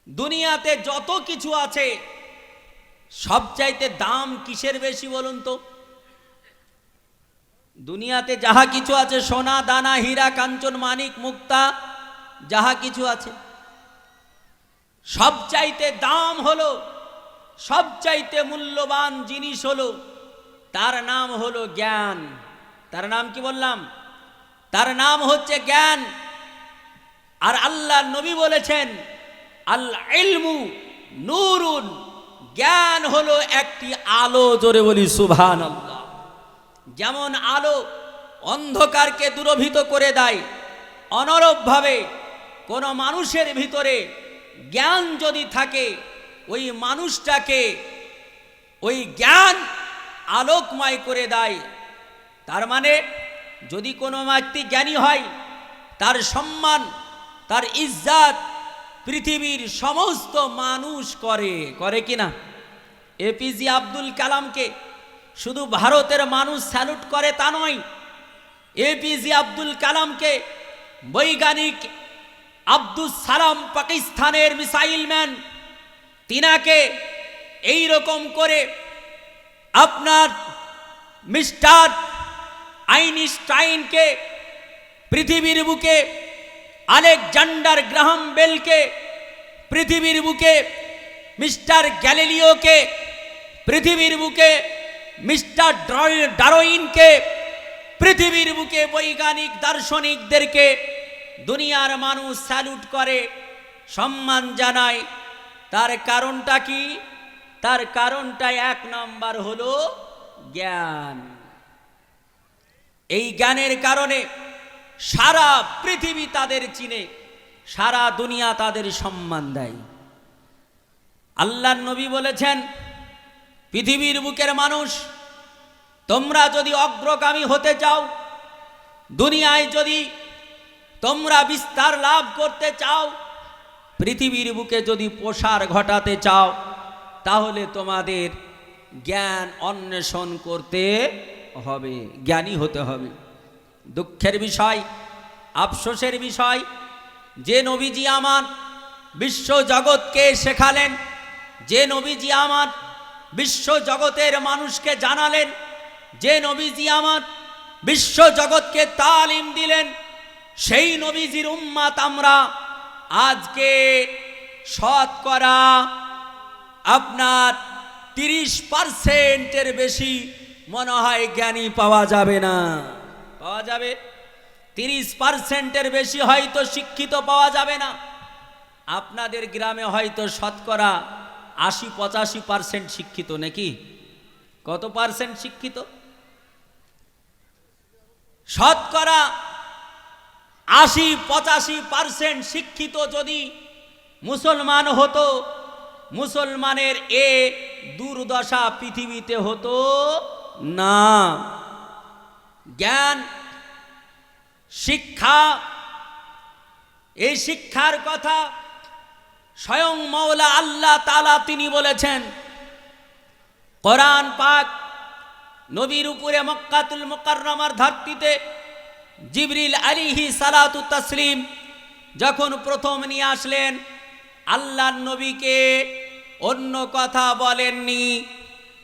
দুনিয়াতে যত কিছু আছে সবচাইতে দাম কিসের বেশি বলুন তো? দুনিয়াতে যাহা কিছু আছে, সোনা দানা হীরা কাঞ্চন মানিক মুক্তা যাহা কিছু আছে, সবচাইতে দাম হলো, সবচাইতে মূল্যবান জিনিস হলো, তার নাম হলো জ্ঞান। তার নাম কি বললাম? তার নাম হচ্ছে জ্ঞান। আর আল্লাহ নবী বলেছেন, আল ইলমু নূরুন, জ্ঞান হলো একটি আলো। জোরে বলি সুবহানাল্লাহ। যেমন আলো অন্ধকারকে দূরভীত করে দেয়, অনরবভাবে কোনো মানুষের ভিতরে জ্ঞান যদি থাকে, ওই মানুষটাকে ওই জ্ঞান আলোকময় করে দেয়। তার মানে যদি কোনো ব্যক্তি জ্ঞানী হয়, তার সম্মান, তার ইজ্জত পৃথিবীর সমস্ত মানুষ করে কিনা? এপিজে আব্দুল কালামকে শুধু ভারতের মানুষ স্যালুট করে তা নয়, এপিজে আব্দুল কালামকে বৈজ্ঞানিক আব্দুল সালাম, পাকিস্তানের মিসাইল ম্যান, তিনাকে এই রকম করে আপনার মিস্টার আইনস্টাইনকে পৃথিবীর বুকে, আলেকজান্ডার গ্রাহাম বেলকে পৃথিবীর বুকে, মিস্টার গ্যালিলিওকে পৃথিবীর বুকে, মিস্টার ডারউইনকে পৃথিবীর বুকে, বৈজ্ঞানিক দার্শনিকদেরকে দুনিয়ার মানুষ স্যালুট করে, সম্মান জানায়। তার কারণটা কি? তার কারণটা এক নাম্বার হলো জ্ঞান। এই জ্ঞানের কারণে সারা পৃথিবী তাদের চিনে, সারা দুনিয়া তাদের সম্মান দেয়। আল্লাহর নবী বলেছেন, পৃথিবীর বুকের মানুষ, তোমরা যদি অগ্রগামী হতে চাও, দুনিয়ায় যদি তোমরা বিস্তার লাভ করতে চাও, পৃথিবীর বুকে যদি প্রসার ঘটাতে চাও, তাহলে তোমাদের জ্ঞান অন্বেষণ করতে হবে, জ্ঞানী হতে হবে। দুঃখের বিষয়, আফসোসের বিষয়, যে নবীজি আমার বিশ্ব জগৎকে শেখালেন, যে নবীজি আমার বিশ্ব জগতের মানুষকে জানালেন, যে নবীজি আমার বিশ্ব জগৎকে তালিম দিলেন, সেই নবীজির উম্মাত আমরা আজকে শতকরা আপনার 30%-এর বেশি মনে হয় জ্ঞানী পাওয়া যাবে না। পাওয়া যাবে 30%-এর বেশি হয়তো শিক্ষিত পাওয়া যাবে না। আপনাদের গ্রামে হয়তো শতকরা 80-85% শিক্ষিত, নাকি? কত পার্সেন্ট শিক্ষিত? শতকরা 80-85% শিক্ষিত যদি মুসলমান হতো, মুসলমানের এ দুর্দশা পৃথিবীতে হতো না। জ্ঞান, শিক্ষা, এই শিক্ষার কথা স্বয়ং মওলা আল্লাহ তাআলা তিনি বলেছেন। কোরআন পাক নবীর উপরে মক্কাতুল মুকাররমার ধরতিতে জিবরিল আলাইহিস সালাতু তাসলিম যখন প্রথম নিয়ে আসলেন, আল্লাহর নবীকে অন্য কথা বলেননি।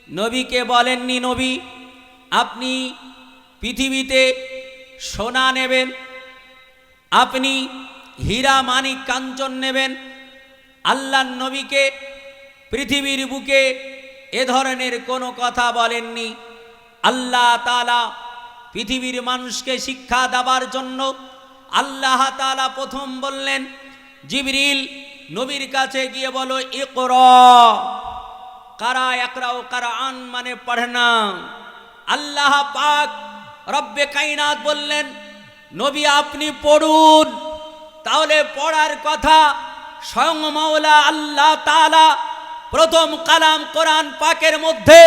নবীকে বলেননি, নবী আপনি পৃথিবীতে সোনা নেবেন, আপনি হীরা মানিক কাঞ্চন নেবেন। আল্লাহর নবীকে পৃথিবীর বুকে এ ধরনের কোনো কথা বলেননি। আল্লাহ তাআলা পৃথিবীর মানুষকে শিক্ষা দেওয়ার জন্য আল্লাহ তাআলা প্রথম বললেন, জিবরিল নবীর কাছে গিয়ে বলো, ইকরা, কারা ইকরাউ কোরআন মানে পড়না। আল্লাহ পাক রব্বে কায়নাত বললেন, নবী আপনি পড়ুন। তাহলে পড়ার কথা স্বয়ং মাওলা আল্লাহ তাআলা প্রথম কালাম কোরআন পাকের মধ্যে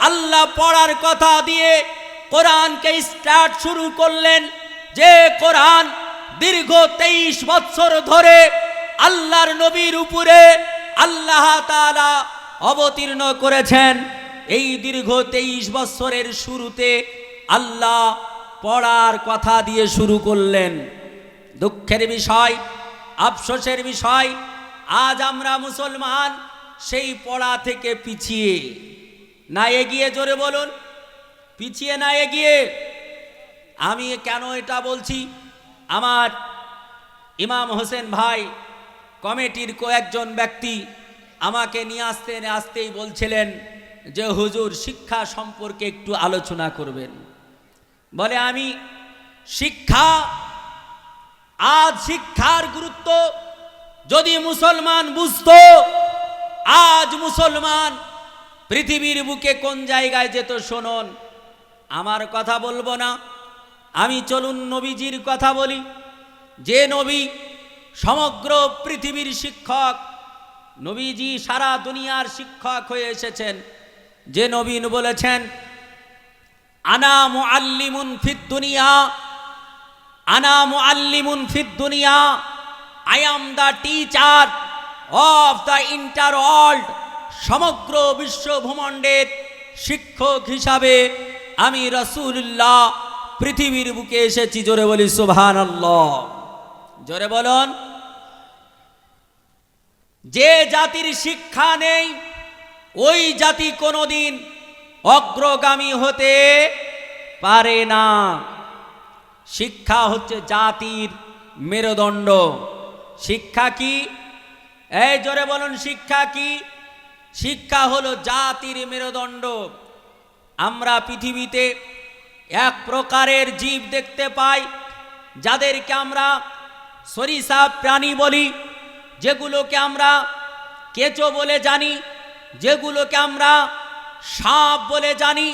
আল্লাহ পড়ার কথা দিয়ে কোরআনকে স্টার্ট শুরু করলেন। যে কোরআন দীর্ঘ 23 বছর ধরে আল্লাহর নবীর উপরে আল্লাহ তাআলা অবতীর্ণ করেছেন, এই দীর্ঘ 23 বছরের শুরুতে আল্লাহ পড়ার কথা দিয়ে শুরু করলেন। দুঃখের বিষয়, আফসোসের বিষয়, আজ আমরা মুসলমান সেই পড়া থেকে পিছিয়ে না এগিয়ে, জোরে বলুন, পিছিয়ে না এগিয়ে? আমি কেন এটা বলছি, আমার ইমাম হোসেন ভাই কমিটির কয়েকজন ব্যক্তি আমাকে নিয়ে আসতেই বলছিলেন যে হুজুর শিক্ষা সম্পর্কে একটু আলোচনা করবেন। বলে আমি শিক্ষা, আজ শিক্ষার গুরুত্ব যদি মুসলমান বুঝতো, আজ মুসলমান পৃথিবীর বুকে কোন জায়গায় যেত। শুনুন, আমার কথা বলবো না, আমি চলুন নবীজির কথা বলি। যে নবী সমগ্র পৃথিবীর শিক্ষক, নবীজি সারা দুনিয়ার শিক্ষক হয়ে এসেছেন, যে নবী বলেছেন আনা মুআল্লিমুন ফিদ দুনিয়া, আনা মুআল্লিমুন ফিদ দুনিয়া, I am the teacher of the entire world. সমগ্র বিশ্ব ভূমণ্ডের শিক্ষক হিসাবে আমি রাসূলুল্লাহ পৃথিবীর বুকে এসেছি। জোরে বলি সুবহানাল্লাহ, জোরে বলুন। যে জাতির শিক্ষা নেই ওই জাতি কোনোদিন অগ্রগামী হতে পারে না। শিক্ষা হচ্ছে জাতির মেরুদণ্ড। শিক্ষা কি? এই জোরে বলুন, শিক্ষা কি? শিক্ষা হলো জাতির মেরুদণ্ড। আমরা পৃথিবীতে এক প্রকারের জীব দেখতে পাই যাদেরকে আমরা সরীসৃপ প্রাণী বলি, যেগুলোকে আমরা কেঁচো বলে জানি, যেগুলোকে আমরা সাপ বলে জানি।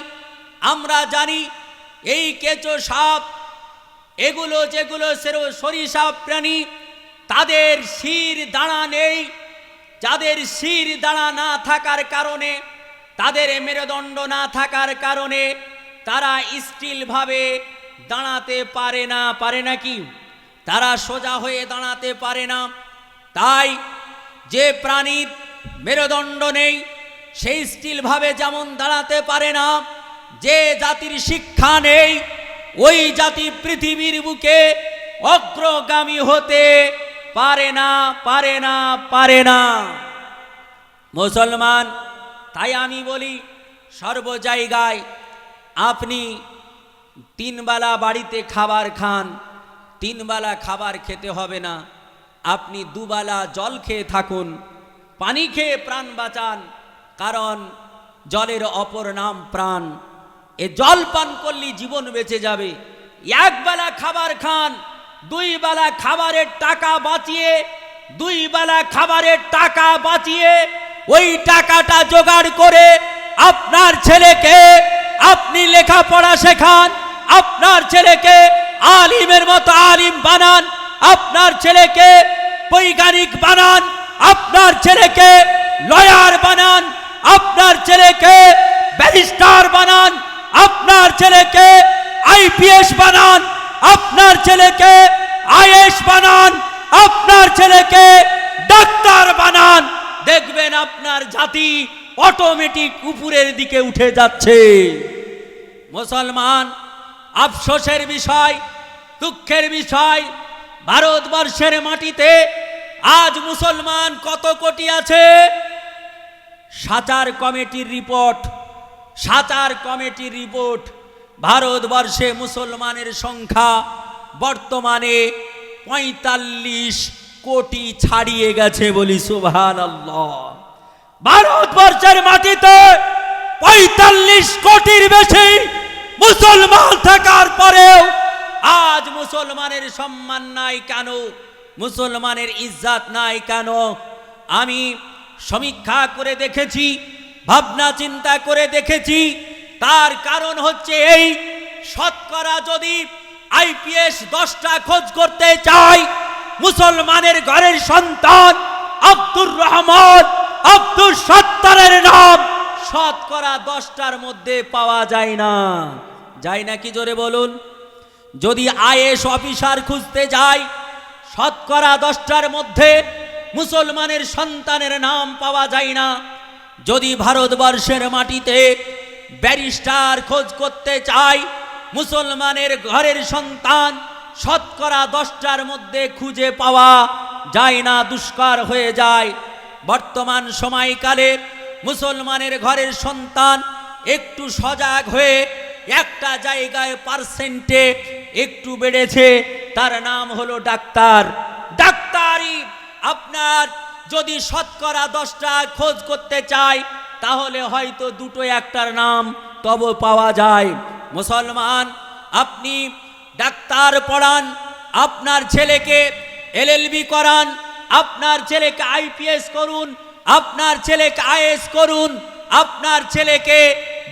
আমরা জানি এই কেঁচো, সাপ, এগুলো যেগুলো সরীসৃপ প্রাণী, তাদের শির দাঁড়া নেই। যাদের শির দাঁড়া না থাকার কারণে, তাদের মেরুদণ্ড না থাকার কারণে তারা স্থিরভাবে দাঁড়াতে পারে না। পারে নাকি? তারা সোজা হয়ে দাঁড়াতে পারে না। তাই যে প্রাণীর মেরুদণ্ড নেই সেই স্থিরভাবে যেমন দাঁড়াতে পারে না, যে জাতির শিক্ষা নেই ওই জাতি পৃথিবীর বুকে অগ্রগামী হতে পারে না, পারে না, পারে না। মুসলমান, তাই আমি বলি সর্ব জায়গায় আপনি তিনবেলা বাড়িতে খাবার খান, তিনবেলা খাবার খেতে হবে না, আপনি দুবেলা জল খেয়ে থাকুন, পানি খেয়ে প্রাণ বাঁচান, কারণ জলের অপর নাম প্রাণ। এ জল পান করলে জীবন বেঁচে যাবে। একবেলা খাবার খান, দুই বেলা খাবারের টাকা বাঁচিয়ে, দুই বেলা খাবারের টাকা বাঁচিয়ে ওই টাকাটা জোগাড় করে আপনার ছেলেকে আপনি লেখাপড়া শেখান, আপনার ছেলেকে আলিমের মতো আলিম বানান, আপনার ছেলেকে বৈজ্ঞানিক বানান, আপনার ছেলেকে লয়ার বানান, আপনার ছেলেকে ব্যারিস্টার বানান, আপনার ছেলেকে আইপিএস বানান, আপনার ছেলেকে আইএস বানান, আপনার ছেলেকে ডাক্তার বানান। দেখবেন আপনার জাতি অটোমেটিক উপরের দিকে উঠে যাচ্ছে। মুসলমান, আফসোসের বিষয়, দুঃখের বিষয়, ভারতবর্ষের মাটিতে আজ মুসলমান কত কোটি আছে? সাচার কমিটির রিপোর্ট, সাচার কমিটির রিপোর্ট, ভারতবর্ষে মুসলমানের সংখ্যা বর্তমানে ৪৫ কোটি ছাড়িয়ে গেছে। বলি সুবহানাল্লাহ। ভারতবর্ষের মাটিতে ৪৫ কোটির বেশি মুসলমান থাকার পরেও আজ মুসলমানের সম্মান নাই কেন? মুসলমানের ইজ্জত নাই কেন? আমি সমীক্ষা করে দেখেছি, ভাবনা চিন্তা করে দেখেছি। তার কারণ হচ্ছে এই, শতকরা যদি আইপিএস 10টা খোঁজ করতে চাই, মুসলমানের ঘরের সন্তান আব্দুর রহমান, আব্দুল সত্তারের নাম শতকরা 10টার মধ্যে পাওয়া যায় না। যায় নাকি? জোরে বলুন। যদি আইএস অফিসার খুঁজতে যাই, শতকরা 10টার মধ্যে মুসলমানের সন্তানের নাম পাওয়া যায় না। যদি ভারতবর্ষের মাটিতে ব্যারিস্টার খোঁজ করতে চাই, মুসলমানের ঘরের সন্তান শতকরা 10টার মধ্যে খুঁজে পাওয়া যায় না, দুষ্কর হয়ে যায়। বর্তমান সময়কালে মুসলমানের ঘরের সন্তান একটু সজাগ হয়ে একটা জায়গায় পার্সেন্টে একটু বেড়েছে, তার নাম হলো ডাক্তার। ডাক্তারি আপনার যদি শতকরা 10টা খোঁজ করতে চায় তাহলে হয়তো দুটো একটার নাম তবে পাওয়া যায়। মুসলমান, আপনি ডাক্তার পড়ান, আপনার ছেলেকে এলএলবি করান, আপনার ছেলেকে আইপিএস করুন, আপনার ছেলেকে আইএস করুন, আপনার ছেলেকে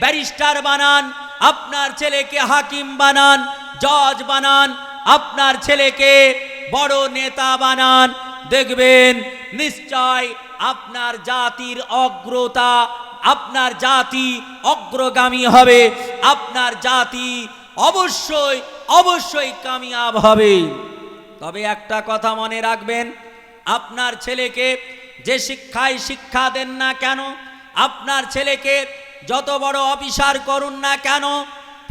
ব্যারিস্টার বানান, আপনার ছেলেকে হাকিম বানান, জজ বানান, আপনার ছেলেকে বড় নেতা বানান, দেখবেন নিশ্চয় আপনার জাতির অগ্রতা, আপনার জাতি অগ্রগামী হবে, আপনার জাতি অবশ্যই অবশ্যই কামিয়াব হবে। তবে একটা কথা মনে রাখবেন, আপনার ছেলেকে যে শিক্ষায় শিক্ষা দেন না কেন, আপনার ছেলেকে যত বড় অফিসার করুন না কেন,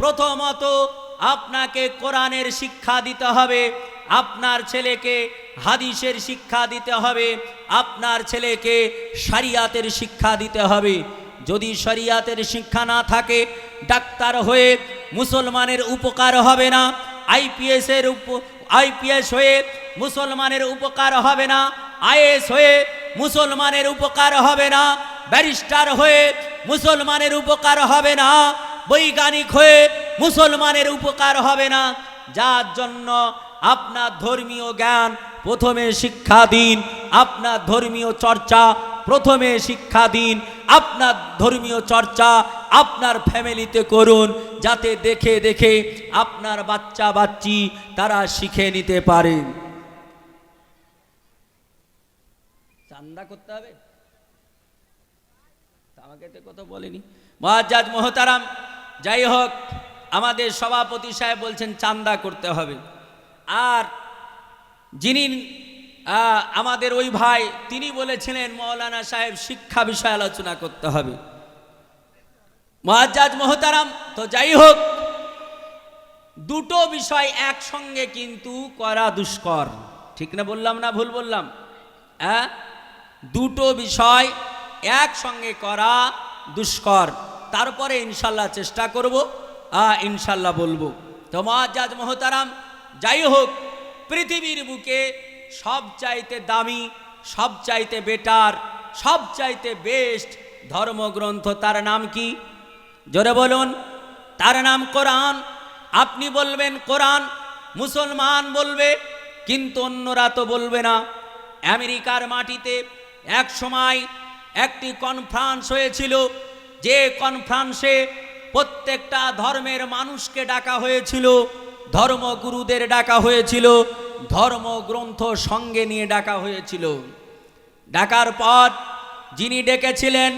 প্রথমত আপনাকে কোরআনের শিক্ষা দিতে হবে, আপনার ছেলেকে হাদিসের শিক্ষা দিতে হবে, আপনার ছেলেকে শরিয়াতের শিক্ষা দিতে হবে। যদি শরিয়াতের শিক্ষা না থাকে, ডাক্তার হয়ে মুসলমানের উপকার হবে না, আইপিএস হয়ে মুসলমানের উপকার হবে না, আইএস হয়ে মুসলমানের উপকার হবে না, ব্যারিস্টার হয়ে মুসলমানের উপকার হবে না, বৈজ্ঞানিক হয়ে মুসলমানের উপকার হবে না। যার জন্য আপনার ধর্মীয় জ্ঞান প্রথমে শিক্ষা দিন, আপনার ধর্মীয় চর্চা প্রথমে শিক্ষা দিন, আপনার ধর্মীয় চর্চা আপনার ফ্যামিলিতে করুন, যাতে দেখে দেখে আপনার বাচ্চা বাচ্চি তারা শিখে নিতে পারে। চান্দা করতে হবে, আমাকে তো কথা বলেনি মুআজ্জাজ মোহতারাম। যাই হোক, আমাদের সভাপতি সাহেব বলছেন চান্দা করতে হবে। আর যিনি আমাদের ওই ভাই, তিনি বলেছিলেন মৌলানা সাহেব শিক্ষা বিষয়ে আলোচনা করতে হবে। মুআজ্জাজ মোহতারাম, তো যাই হোক, দুটো বিষয় একসঙ্গে কিন্তু করা দুষ্কর, ঠিক না বললাম না ভুল বললাম? হ্যাঁ, দুটো বিষয় একসঙ্গে করা দুষ্কর। তারপরে ইনশাল্লাহ চেষ্টা করব, ইনশাল্লাহ বলবো। তো মুআজ্জাজ মোহতারাম, যাই হোক, পৃথিবীর বুকে সবচাইতে দামি, সবচাইতে বেটার, সবচাইতে বেস্ট ধর্মগ্রন্থ, তার নাম কি? জোরে বলুন। তার নাম কোরআন। আপনি বলবেন কোরআন, মুসলমান বলবে, কিন্তু অন্যরা তো বলবে না। আমেরিকার মাটিতে এক সময় একটি কনফারেন্স হয়েছিল, যে কনফারেন্সে প্রত্যেকটা ধর্মের মানুষকে ডাকা হয়েছিল, ধর্মগুরুদের ডাকা হয়েছিল, ধর্মগ্রন্থ সঙ্গে নিয়ে ডাকা হয়েছিল। ডাকার পর যিনি ডেকেছিলেন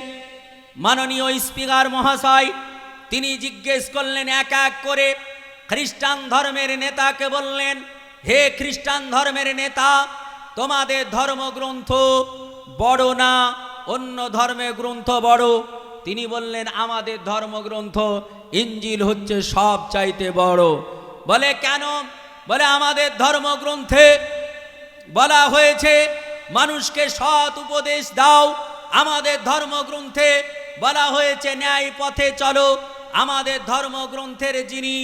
মাননীয় স্পিকার মহাশয়, তিনি জিজ্ঞেস করলেন এক এক করে, খ্রিস্টান ধর্মের নেতাকে বললেন, হে খ্রিস্টান ধর্মের নেতা, তোমাদের ধর্মগ্রন্থ বড় না অন্য ধর্মের গ্রন্থ বড়? তিনি বললেন, আমাদের ধর্মগ্রন্থ ইঞ্জিল হচ্ছে সব চাইতে বড়। বলে কেন? বলে আমাদের ধর্মগ্রন্থে বলা হয়েছে মানুষকে সৎ উপদেশ দাও, আমাদের ধর্মগ্রন্থে বলা হয়েছে ন্যায় পথে চলো, আমাদের ধর্মগ্রন্থের যিনি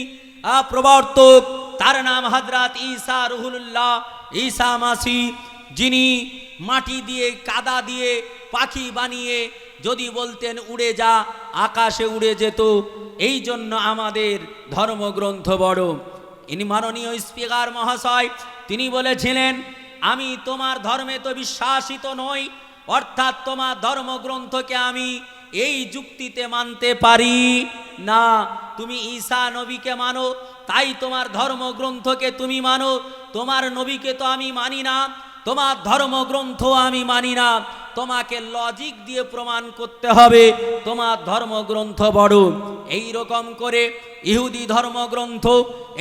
প্রবর্তক তার নাম হযরত ঈসা রুহুল্লাহ, ঈসা মাসি, যিনি মাটি দিয়ে কাদা দিয়ে পাখি বানিয়ে যদি বলতেন উড়ে যা, আকাশে উড়ে যেত। এই জন্য আমাদের ধর্মগ্রন্থ বড়। ইনি মাননীয় স্পিকার মহাশয়, তিনি বলেছিলেন, আমি তোমার ধর্মে তো বিশ্বাসিত নই, অর্থাৎ তোমার ধর্মগ্রন্থকে আমি এই যুক্তিতে মানতে পারি না। তুমি ঈসা নবীকে মানো, তাই তোমার ধর্মগ্রন্থকে তুমি মানো, তোমার নবীকে তো আমি মানি না, তোমার ধর্মগ্রন্থ আমি মানি না। তোমাকে লজিক দিয়ে প্রমাণ করতে হবে তোমার ধর্মগ্রন্থ বড়। এই রকম করে ইহুদি ধর্মগ্রন্থ,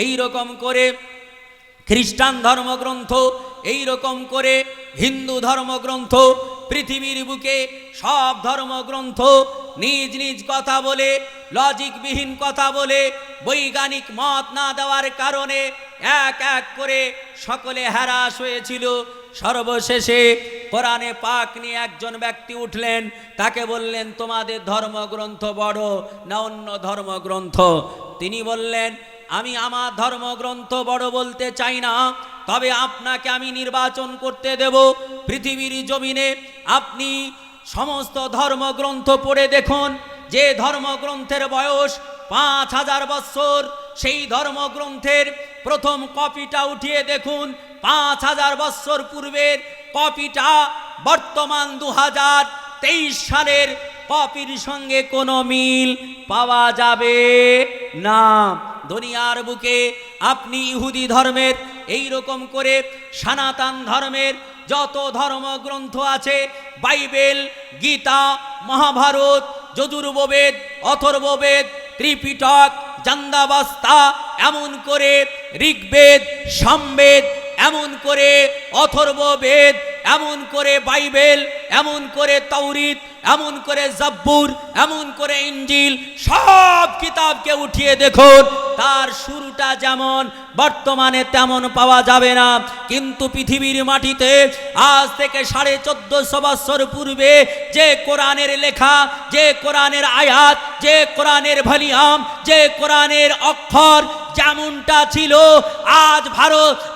এই রকম করে খ্রিস্টান ধর্মগ্রন্থ, এই রকম করে হিন্দু ধর্মগ্রন্থ, পৃথিবীর বুকে সব ধর্মগ্রন্থ নিজ নিজ কথা বলে, লজিকবিহীন কথা বলে, বৈজ্ঞানিক মত না দেওয়ার কারণে এক এক করে সকলে হ্যারাস হয়েছিল, সর্বশেষে কোরআনে পাক নিয়ে একজন ব্যক্তি উঠলেন, তাকে বললেন তোমাদের ধর্মগ্রন্থ বড় না অন্য ধর্মগ্রন্থ? তিনি বললেন আমি আমার ধর্মগ্রন্থ বড় বলতে চাই না, তবে আপনাকে আমি নির্বাচন করতে দেব। পৃথিবীর জমিনে আপনি সমস্ত ধর্মগ্রন্থ পড়ে দেখুন, যে ধর্মগ্রন্থের বয়স 5000 বছর, সেই ধর্মগ্রন্থের প্রথম কপিটা উঠিয়ে দেখুন 5000 বছর পূর্বের কপিটা বর্তমান 2023 সালের কপির সঙ্গে কোনো মিল পাওয়া যাবে না। দুনিয়ার বুকে আপনি ইহুদি ধর্মের এই রকম করে সনাতন ধর্মের যত ধর্মগ্রন্থ আছে, বাইবেল, গীতা, মহাভারত, যজুর্বেদ, অথর্ববেদ, ত্রিপিটক, জান্দাবাস্তা, এমন করে ঋগ্বেদ, সামবেদ, এমন করে অথর্ববেদ, এমন করে বাইবেল, এমন করে তাওরীত, এমন করে জব্বুর, এমন করে ইনজিল, সব কিতাবকে উঠিয়ে দেখুন, তার শুরুটা যেমন বর্তমানে তেমন পাওয়া যাবে না। কিন্তু পৃথিবীর মাটিতে আজ থেকে 1450 বছর পূর্বে যে কোরআনের লেখা, যে কোরআনের আয়াত, যে কোরআনের ভলিউম, যে কোরআনের অক্ষর যেমনটা ছিল, আজ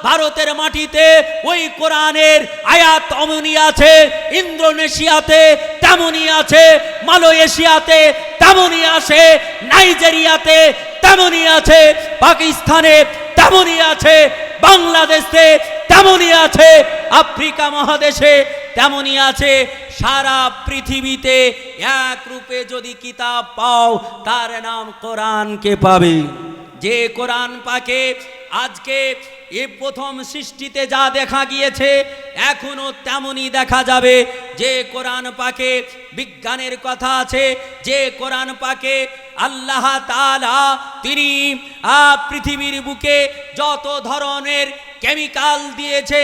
ভারতের মাটিতে ওই কোরআনের আয়াত অমনি আছে, ইন্দোনেশিয়াতে তেমনই আছে, মালয়েশিয়াতে তেমনই আছে, নাইজেরিয়াতে তেমনই আছে, পাকিস্তানে তেমনই আছে, বাংলাদেশে তেমনই আছে, আফ্রিকা মহাদেশে তেমনই আছে। সারা পৃথিবীতে এক রূপে যদি কিতাব পাও, তার নাম কোরআনকে পাবে। যে কোরআন পাকে আজকে এই প্রথম সৃষ্টিতে যা দেখা গিয়েছে এখনো তেমনই দেখা যাবে। যে কোরআন পাকে বিজ্ঞানের কথা আছে, যে কোরআন পাকে আল্লাহ তাআলা তিনি পৃথিবীর বুকে যত ধরনের কেমিক্যাল দিয়েছে,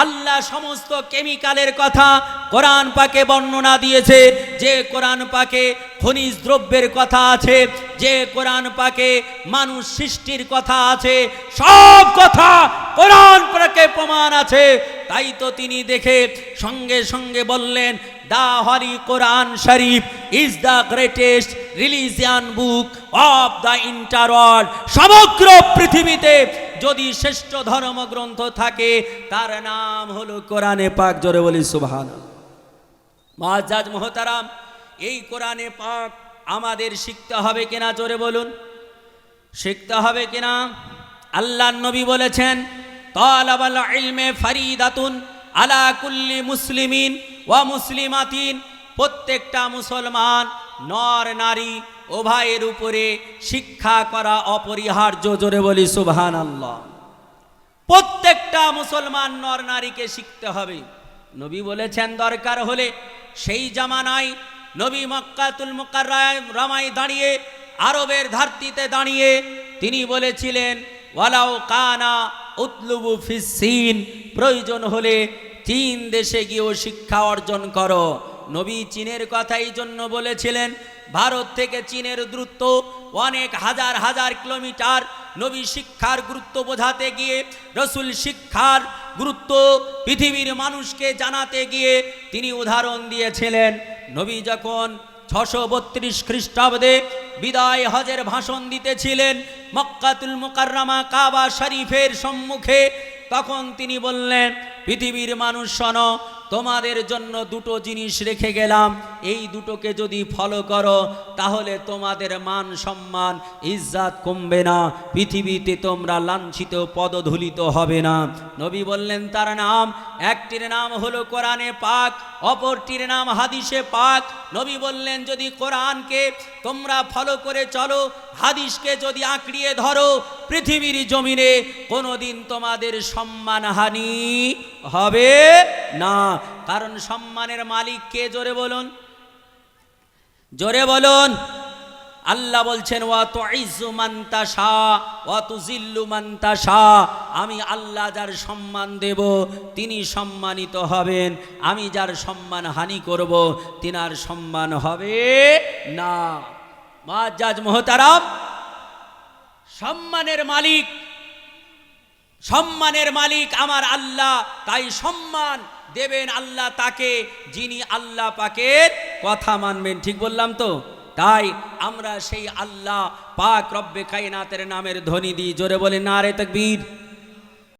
আল্লাহ সমস্ত কেমিক্যালের কথা কোরআন পাকে বর্ণনা দিয়েছে। যে কোরআন পাকে খনিজ দ্রব্যের কথা আছে, যে কোরআন পাকে মানুষ সৃষ্টির কথা আছে, সব কথা কোরআন পাকে প্রমাণ আছে। তাই তো তিনি দেখে সঙ্গে সঙ্গে বললেন, the holy Quran Sharif is the greatest religion book of the entire world. সমগ্র পৃথিবীতে যদি শ্রেষ্ঠ ধর্মগ্রন্থ থাকে, তার নাম হলো কোরআনে পাক। জোরে বলি সুবহানাল্লাহ। মুআজ্জাজ মুহতারাম, এই কোরআনে পাক আমাদের শিখতে হবে কিনা? জোরে বলুন, শিখতে হবে কিনা? আল্লাহর নবী বলেছেন, তালাবাল ইলমে ফারিদাতুন আলা কুল্লি মুসলিমিন ওয়া মুসলিমাতিন। প্রত্যেকটা মুসলমান নর নারী উভয়ের উপরে শিক্ষা করা অপরিহার্য। জোরে বলি সুবহানাল্লাহ। প্রত্যেকটা মুসলমান নর নারীকে শিখতে হবে। নবী বলেছেন দরকার হলে সেই জামানায় নবী মক্কাতুল মুকাররমায় দাঁড়িয়ে, আরবের ধরতিতে দাঁড়িয়ে তিনি বলেছিলেন, ওয়ালাউ কানা উতলুবু ফিস সিন, প্রয়োজন হলে চীন দেশে গিয়েও শিক্ষা অর্জন করো। নবী চীনের কথা এই জন্য বলেছিলেন, ভারত থেকে চীনের দূরত্ব অনেক হাজার হাজার কিলোমিটার। নবী শিক্ষার গুরুত্ব বোঝাতে গিয়ে, রসুল শিক্ষার গুরুত্ব পৃথিবীর মানুষকে জানাতে গিয়ে তিনি উদাহরণ দিয়েছিলেন। নবী যখন 632 খ্রিস্টাব্দে বিদায় হজের ভাষণ দিতেছিলেন মক্কাতুল মুকাররমা কাবা শরীফের সম্মুখে, তখন তিনি বললেন, পৃথিবীর মানুষ শোনো, তোমাদের জন্য দুটো জিনিস রেখে গেলাম, এই দুটোকে যদি ফলো করো তাহলে তোমাদের মান সম্মান ইজ্জত কমবে না, পৃথিবীতে তোমরা লাঞ্ছিত পদধূলিত হবে না। নবী বললেন তার নাম, একটির নাম হলো কোরআনে পাক, অপরটির নাম হাদিসে পাক। নবী বললেন যদি কোরআনকে তোমরা ফলো করে চলো, হাদিসকে যদি আঁকড়িয়ে ধরো, পৃথিবীর জমিনে কোনোদিন তোমাদের সম্মানহানি হবে না। কারণ সম্মানের মালিক কে? জোরে বলুন, জোরে বলুন। আল্লাহ বলছেন, ওয়া তুইজ্জু মান তাশা ওয়া তুযিল্লু মান তাশা। আমি আল্লাহ যার সম্মান দেব তিনি সম্মানিত হবেন, আমি যার সম্মান হানি করব তিনার সম্মান হবে না। মুআজ্জাজ মুহতারাম, সম্মানের মালিক সম্মানের মালিক আমার আল্লাহ, তাই সম্মান দেবেন আল্লাহ তাকে যিনি আল্লাহ পাকের কথা মানবেন। ঠিক বললাম তো? তাই আমরা সেই আল্লাহ পাক রব্বে কায়নাতের নামের ধ্বনি দিই, জোরে বলে নারে তাকবীর।